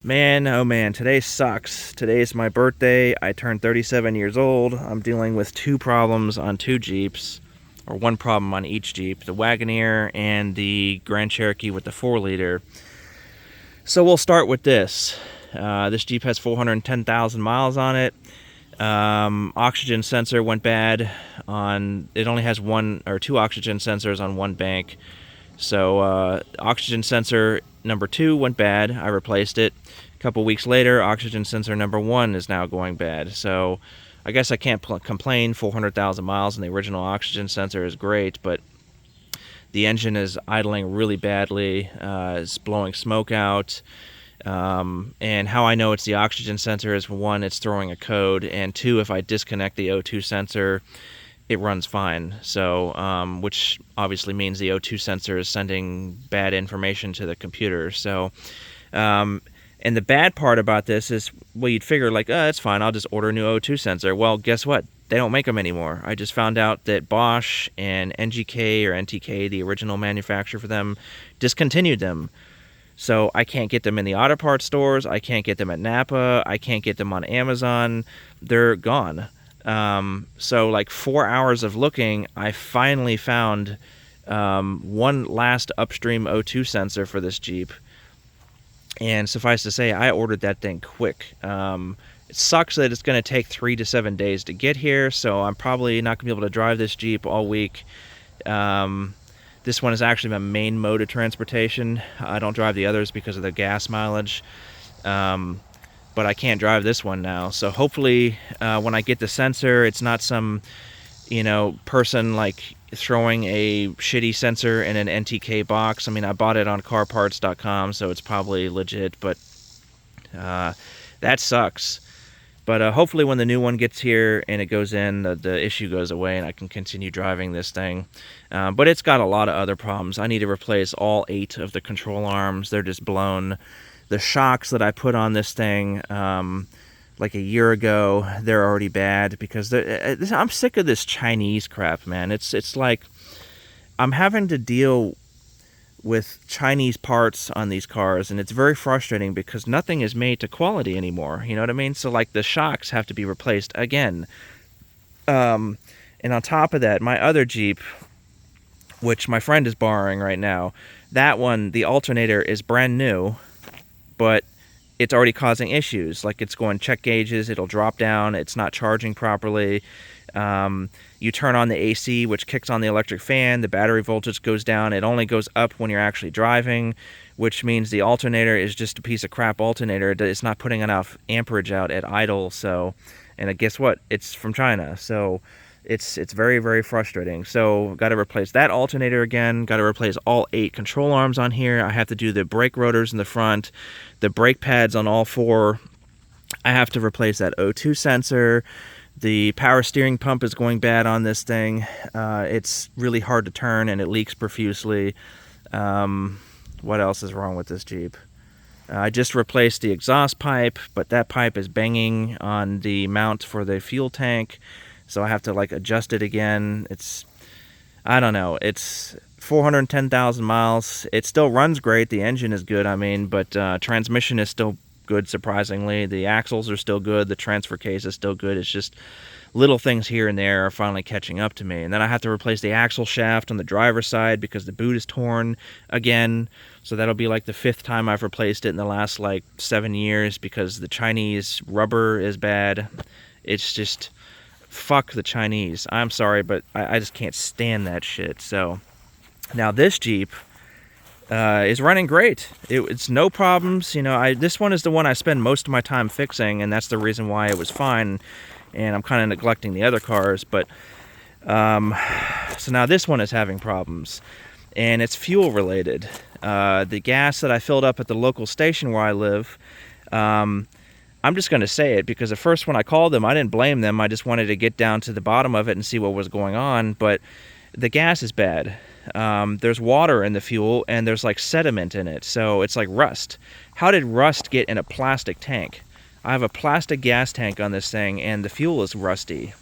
Man, oh man, today sucks. Today is my birthday. I turned 37 years old. I'm dealing with two problems on two Jeeps, or one problem on each Jeep, the Wagoneer and the Grand Cherokee with the 4-liter. So we'll start with this. This Jeep has 410,000 miles on it. Oxygen sensor went bad on, it only has one or two oxygen sensors on one bank. So oxygen sensor number 2 went bad. I replaced it. A couple weeks later, oxygen sensor number 1 is now going bad. So I guess I can't complain. 400,000 miles and the original oxygen sensor is great, but the engine is idling really badly. It's blowing smoke out. And how I know it's the oxygen sensor is, 1, it's throwing a code, and 2, if I disconnect the O2 sensor, it runs fine. So, which obviously means the O2 sensor is sending bad information to the computer. So, and the bad part about this is, well, you'd figure like, oh, it's fine, I'll just order a new O2 sensor. Well, guess what? They don't make them anymore. I just found out that Bosch and NGK or NTK, the original manufacturer for them, discontinued them. So I can't get them in the auto parts stores. I can't get them at Napa. I can't get them on Amazon. They're gone. So like 4 hours of looking, I finally found one last upstream O2 sensor for this Jeep. And suffice to say, I ordered that thing quick. It sucks that it's going to take 3 to 7 days to get here, so I'm probably not going to be able to drive this Jeep all week. This one is actually my main mode of transportation. I don't drive the others because of the gas mileage. But I can't drive this one now. So hopefully when I get the sensor, it's not some, person like throwing a shitty sensor in an NTK box. I mean, I bought it on carparts.com, so it's probably legit, but that sucks. But hopefully when the new one gets here and it goes in, the issue goes away and I can continue driving this thing. But it's got a lot of other problems. I need to replace all 8 of the control arms. They're just blown. The shocks that I put on this thing like a year ago, they're already bad because I'm sick of this Chinese crap, man. It's like I'm having to deal with Chinese parts on these cars, and it's very frustrating because nothing is made to quality anymore. You know what I mean? So like the shocks have to be replaced again. And on top of that, my other Jeep, which my friend is borrowing right now, that one, the alternator is brand new, but it's already causing issues. Like it's going check gauges, it'll drop down, it's not charging properly. You turn on the AC, which kicks on the electric fan, the battery voltage goes down. It only goes up when you're actually driving, which means the alternator is just a piece of crap alternator. It's not putting enough amperage out at idle. So, and guess what? It's from China. So it's very, very frustrating. So got to replace that alternator again. Got to replace all 8 control arms on here. I have to do the brake rotors in the front, the brake pads on all 4. I have to replace that O2 sensor. The power steering pump is going bad on this thing. It's really hard to turn and it leaks profusely. What else is wrong with this Jeep? I just replaced the exhaust pipe, but that pipe is banging on the mount for the fuel tank. So I have to like adjust it again. I don't know. It's 410,000 miles. It still runs great. The engine is good, but transmission is still good, surprisingly. The axles are still good. The transfer case is still good. It's just little things here and there are finally catching up to me. And then I have to replace the axle shaft on the driver's side because the boot is torn again. So that'll be like the 5th time I've replaced it in the last like 7 years because the Chinese rubber is bad. It's just, fuck the Chinese. I'm sorry, but I just can't stand that shit. So now this Jeep is running great. It's no problems. This one is the one I spend most of my time fixing, and that's the reason why it was fine. And I'm kind of neglecting the other cars. But so now this one is having problems, and it's fuel related. The gas that I filled up at the local station where I live, I'm just going to say it because at first when I called them, I didn't blame them. I just wanted to get down to the bottom of it and see what was going on. But the gas is bad. There's water in the fuel and there's like sediment in it, so it's like rust. How did rust get in a plastic tank? I have a plastic gas tank on this thing and the fuel is rusty.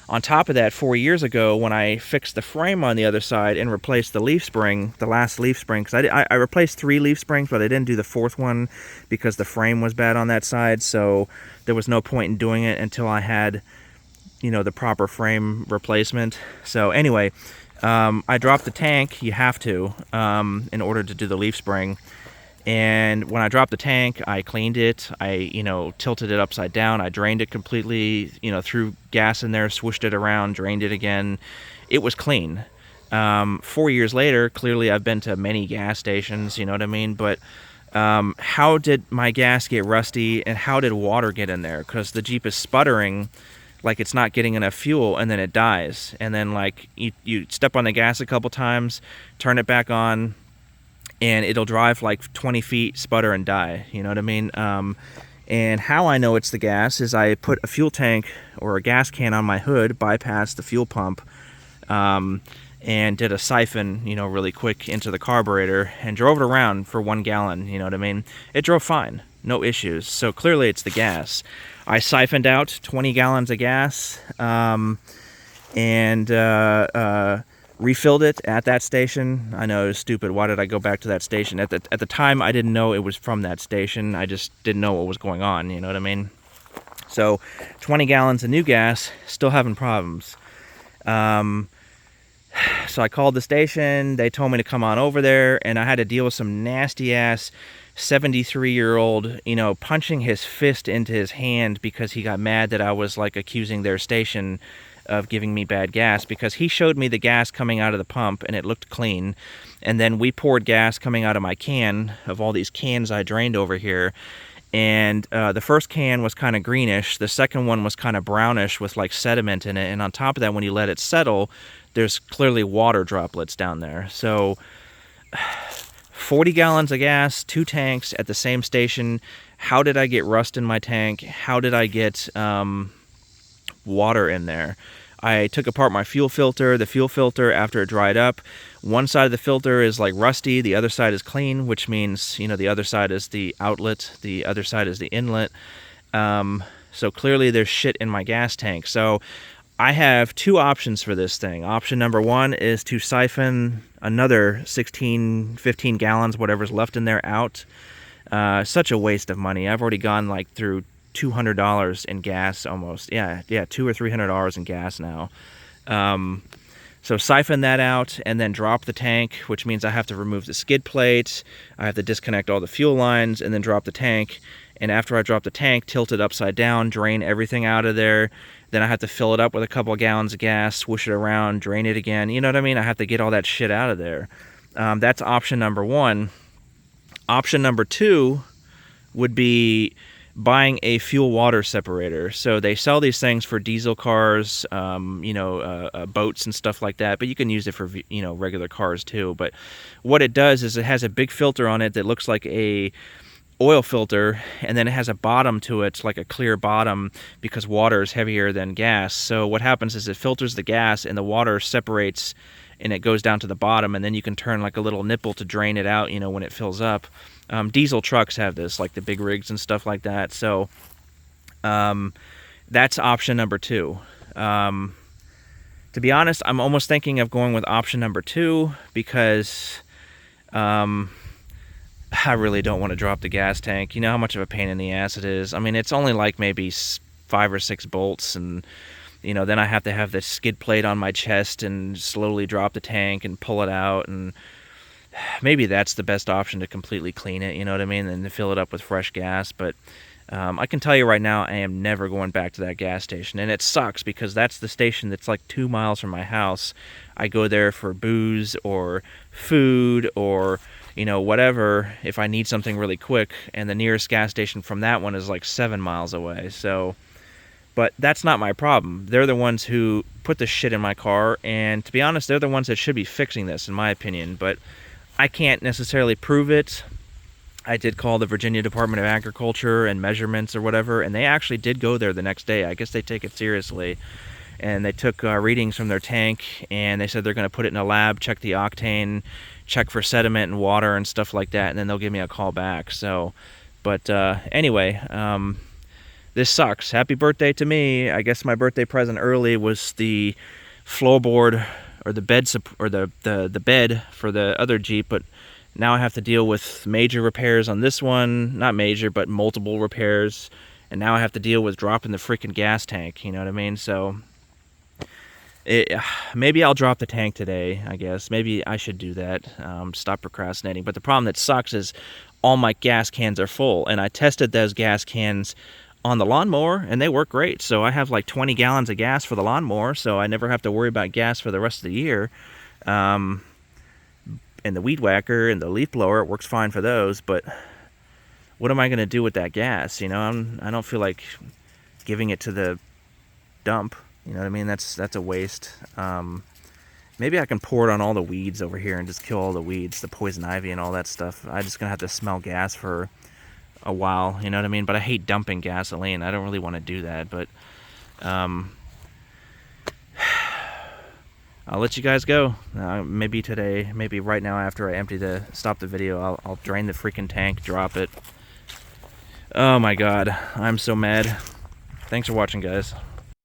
On top of that, 4 years ago, when I fixed the frame on the other side and replaced the leaf spring, the last leaf spring, because I replaced 3 leaf springs, but I didn't do the 4th one because the frame was bad on that side, so there was no point in doing it until I had, you know, the proper frame replacement. So anyway, I dropped the tank. You have to, in order to do the leaf spring. And when I dropped the tank, I cleaned it. I, you know, tilted it upside down. I drained it completely, you know, threw gas in there, swished it around, drained it again. It was clean. 4 years later, clearly I've been to many gas stations, you know what I mean? But how did my gas get rusty, and how did water get in there? Because the Jeep is sputtering like it's not getting enough fuel, and then it dies. And then, like, you step on the gas a couple times, turn it back on, and it'll drive like 20 feet, sputter, and die. You know what I mean? And how I know it's the gas is I put a fuel tank or a gas can on my hood, bypassed the fuel pump, and did a siphon, you know, really quick into the carburetor and drove it around for 1 gallon. You know what I mean? It drove fine, no issues. So clearly it's the gas. I siphoned out 20 gallons of gas, and refilled it at that station. I know it was stupid. Why did I go back to that station? At the time, I didn't know it was from that station. I just didn't know what was going on. You know what I mean? So 20 gallons of new gas, still having problems. So I called the station. They told me to come on over there, and I had to deal with some nasty ass 73-year-old, you know, punching his fist into his hand because he got mad that I was like accusing their station of giving me bad gas, because he showed me the gas coming out of the pump and it looked clean, and then we poured gas coming out of my can, of all these cans I drained over here, and the first can was kind of greenish, the second one was kind of brownish with like sediment in it, and on top of that, when you let it settle, there's clearly water droplets down there. So 40 gallons of gas, 2 tanks at the same station. How did I get rust in my tank? How did I get water in there? I took apart my fuel filter. The fuel filter, after it dried up, one side of the filter is like rusty, the other side is clean, which means, you know, the other side is the outlet, the other side is the inlet. So clearly there's shit in my gas tank. So I have 2 options for this thing. Option number 1 is to siphon another 16, 15 gallons, whatever's left in there, out. Such a waste of money. I've already gone like through $200 in gas almost. Yeah, $200 or $300 in gas now. So siphon that out and then drop the tank, which means I have to remove the skid plate. I have to disconnect all the fuel lines and then drop the tank. And after I drop the tank, tilt it upside down, drain everything out of there. Then I have to fill it up with a couple of gallons of gas, swoosh it around, drain it again. You know what I mean? I have to get all that shit out of there. That's option number 1. Option number 2 would be buying a fuel water separator. So they sell these things for diesel cars, boats and stuff like that, but you can use it for, you know, regular cars too. But what it does is it has a big filter on it that looks like a oil filter, and then it has a bottom to it, like a clear bottom, because water is heavier than gas. So what happens is it filters the gas and the water separates and it goes down to the bottom, and then you can turn like a little nipple to drain it out, you know, when it fills up. Diesel trucks have this, like the big rigs and stuff like that. So that's option number 2. To be honest, I'm almost thinking of going with option number 2 because I really don't want to drop the gas tank. You know how much of a pain in the ass it is. I mean, it's only like maybe 5 or 6 bolts, and you know, then I have to have the skid plate on my chest and slowly drop the tank and pull it out, and maybe that's the best option, to completely clean it, you know what I mean, and to fill it up with fresh gas. But I can tell you right now, I am never going back to that gas station, and it sucks because that's the station that's like 2 miles from my house. I go there for booze or food or, you know, whatever, if I need something really quick, and the nearest gas station from that one is like 7 miles away. So, but that's not my problem. They're the ones who put the shit in my car, and to be honest, they're the ones that should be fixing this, in my opinion, but I can't necessarily prove it. I did call the Virginia Department of Agriculture and Measurements or whatever, and they actually did go there the next day. I guess they take it seriously. And they took readings from their tank, and they said they're going to put it in a lab, check the octane, check for sediment and water and stuff like that, and then they'll give me a call back. So, but anyway, this sucks. Happy birthday to me. I guess my birthday present early was the floorboard or the bed or the bed for the other Jeep, but now I have to deal with major repairs on this one. Not major, but multiple repairs. And now I have to deal with dropping the freaking gas tank, you know what I mean? So maybe I'll drop the tank today, I guess. Maybe I should do that. Stop procrastinating. But the problem that sucks is all my gas cans are full, and I tested those gas cans on the lawnmower, and they work great. So I have like 20 gallons of gas for the lawnmower, so I never have to worry about gas for the rest of the year. And the weed whacker and the leaf blower, it works fine for those, but what am I going to do with that gas? You know, I don't feel like giving it to the dump. You know what I mean? That's a waste. Maybe I can pour it on all the weeds over here and just kill all the weeds, the poison ivy and all that stuff. I'm just going to have to smell gas for a while, you know what I mean? But I hate dumping gasoline. I don't really want to do that, but I'll let you guys go. Maybe today, maybe right now after I stop the video, I'll drain the freaking tank, drop it. Oh my god, I'm so mad. Thanks for watching, guys.